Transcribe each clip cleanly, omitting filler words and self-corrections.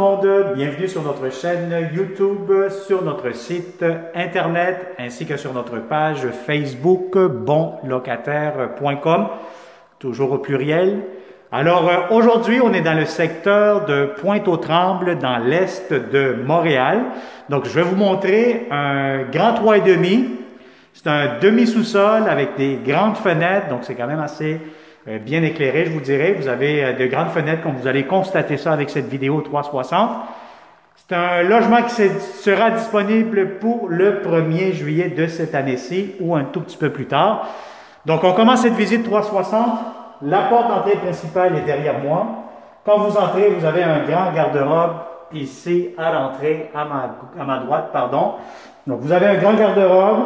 monde, bienvenue sur notre chaîne YouTube, sur notre site internet ainsi que sur notre page Facebook bonlocataire.com, toujours au pluriel. Alors aujourd'hui, on est dans le secteur de Pointe-aux-Trembles, dans l'est de Montréal. Donc je vais vous montrer un grand 3,5. C'est un demi-sous-sol avec des grandes fenêtres, donc c'est quand même assez bien éclairé, je vous dirais. Vous avez de grandes fenêtres, comme vous allez constater ça avec cette vidéo 360. C'est un logement qui sera disponible pour le 1er juillet de cette année-ci ou un tout petit peu plus tard. Donc, on commence cette visite 360. La porte d'entrée principale est derrière moi. Quand vous entrez, vous avez un grand garde-robe ici à l'entrée, à ma droite, pardon. Donc, vous avez un grand garde-robe.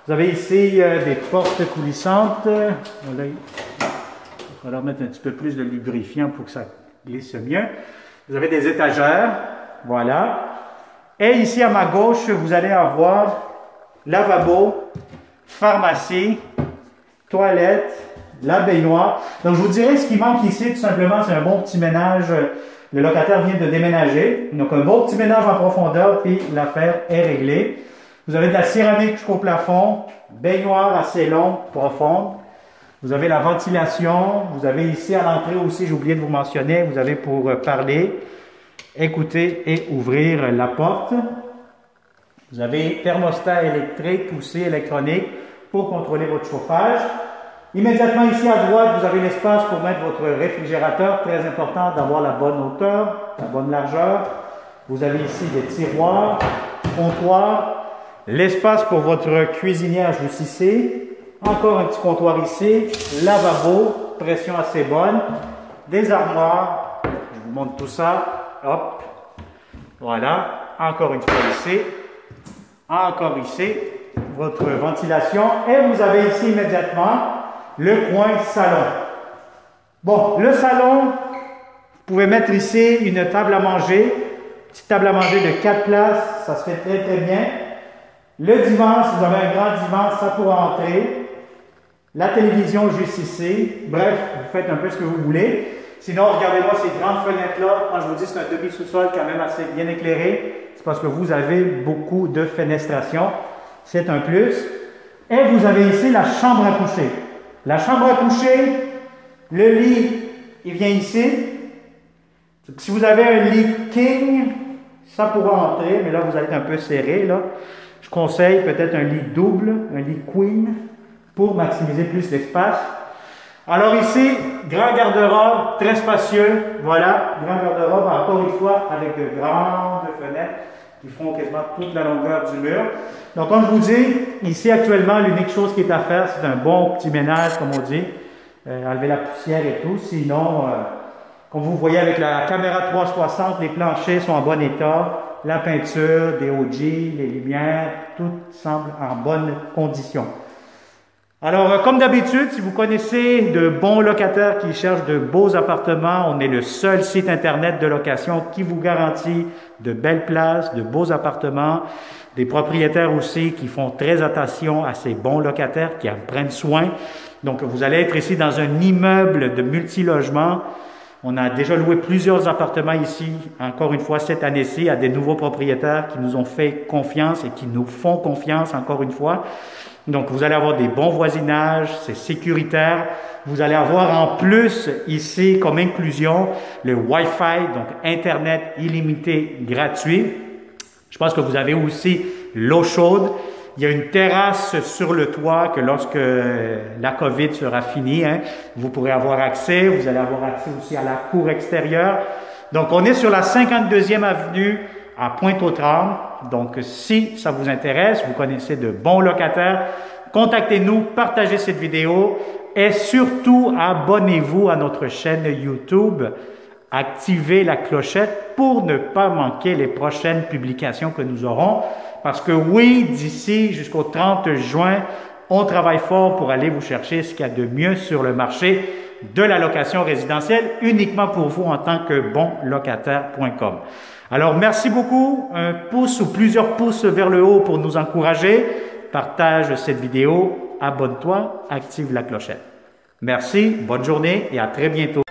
Vous avez ici des portes coulissantes. Voilà. On va leur mettre un petit peu plus de lubrifiant pour que ça glisse mieux. Vous avez des étagères, voilà. Et ici à ma gauche, vous allez avoir lavabo, pharmacie, toilette, la baignoire. Donc je vous dirais ce qui manque ici, tout simplement, c'est un bon petit ménage. Le locataire vient de déménager. Donc un bon petit ménage en profondeur, puis l'affaire est réglée. Vous avez de la céramique jusqu'au plafond, baignoire assez longue, profonde. Vous avez la ventilation, vous avez ici à l'entrée aussi, j'ai oublié de vous mentionner, vous avez pour parler, écouter et ouvrir la porte. Vous avez thermostat électrique aussi électronique pour contrôler votre chauffage. Immédiatement ici à droite, vous avez l'espace pour mettre votre réfrigérateur, très important d'avoir la bonne hauteur, la bonne largeur. Vous avez ici des tiroirs, comptoirs, l'espace pour votre cuisinière juste ici. Encore un petit comptoir ici, lavabo, pression assez bonne, des armoires, je vous montre tout ça, hop, voilà, encore une fois ici, encore ici, votre ventilation, et vous avez ici immédiatement le coin salon. Bon, le salon, vous pouvez mettre ici une table à manger, petite table à manger de 4 places, ça se fait très très bien. Le divan, si vous avez un grand divan, ça pourra entrer. La télévision juste ici. Bref, vous faites un peu ce que vous voulez. Sinon, regardez-moi ces grandes fenêtres-là. Moi, je vous dis, c'est un demi-sous-sol quand même assez bien éclairé. C'est parce que vous avez beaucoup de fenestration. C'est un plus. Et vous avez ici la chambre à coucher. La chambre à coucher, le lit, il vient ici. Si vous avez un lit king, ça pourra entrer, mais là, vous allez être un peu serré, là. Je conseille peut-être un lit double, un lit queen, pour maximiser plus l'espace. Alors ici, grand garde-robe, très spacieux. Voilà, grand garde-robe, encore une fois, avec de grandes fenêtres qui font quasiment toute la longueur du mur. Donc, comme je vous dis, ici actuellement, l'unique chose qui est à faire, c'est un bon petit ménage, comme on dit. Enlever la poussière et tout. Sinon, comme vous voyez avec la caméra 360, les planchers sont en bon état. La peinture, des OG, les lumières, tout semble en bonne condition. Alors, comme d'habitude, si vous connaissez de bons locataires qui cherchent de beaux appartements, on est le seul site internet de location qui vous garantit de belles places, de beaux appartements, des propriétaires aussi qui font très attention à ces bons locataires, qui en prennent soin. Donc, vous allez être ici dans un immeuble de multilogement. On a déjà loué plusieurs appartements ici, encore une fois cette année-ci, à des nouveaux propriétaires qui nous ont fait confiance et qui nous font confiance encore une fois. Donc, vous allez avoir des bons voisinages, c'est sécuritaire. Vous allez avoir en plus ici comme inclusion le Wi-Fi, donc Internet illimité gratuit. Je pense que vous avez aussi l'eau chaude. Il y a une terrasse sur le toit que lorsque la COVID sera finie, vous pourrez avoir accès. Vous allez avoir accès aussi à la cour extérieure. Donc, on est sur la 52e avenue à Pointe-aux-Trembles. Donc, si ça vous intéresse, vous connaissez de bons locataires, contactez-nous, partagez cette vidéo et surtout, abonnez-vous à notre chaîne YouTube. Activez la clochette pour ne pas manquer les prochaines publications que nous aurons. Parce que oui, d'ici jusqu'au 30 juin, on travaille fort pour aller vous chercher ce qu'il y a de mieux sur le marché de la location résidentielle, uniquement pour vous en tant que bonlocataire.com. Alors, merci beaucoup. Un pouce ou plusieurs pouces vers le haut pour nous encourager. Partage cette vidéo, abonne-toi, active la clochette. Merci, bonne journée et à très bientôt.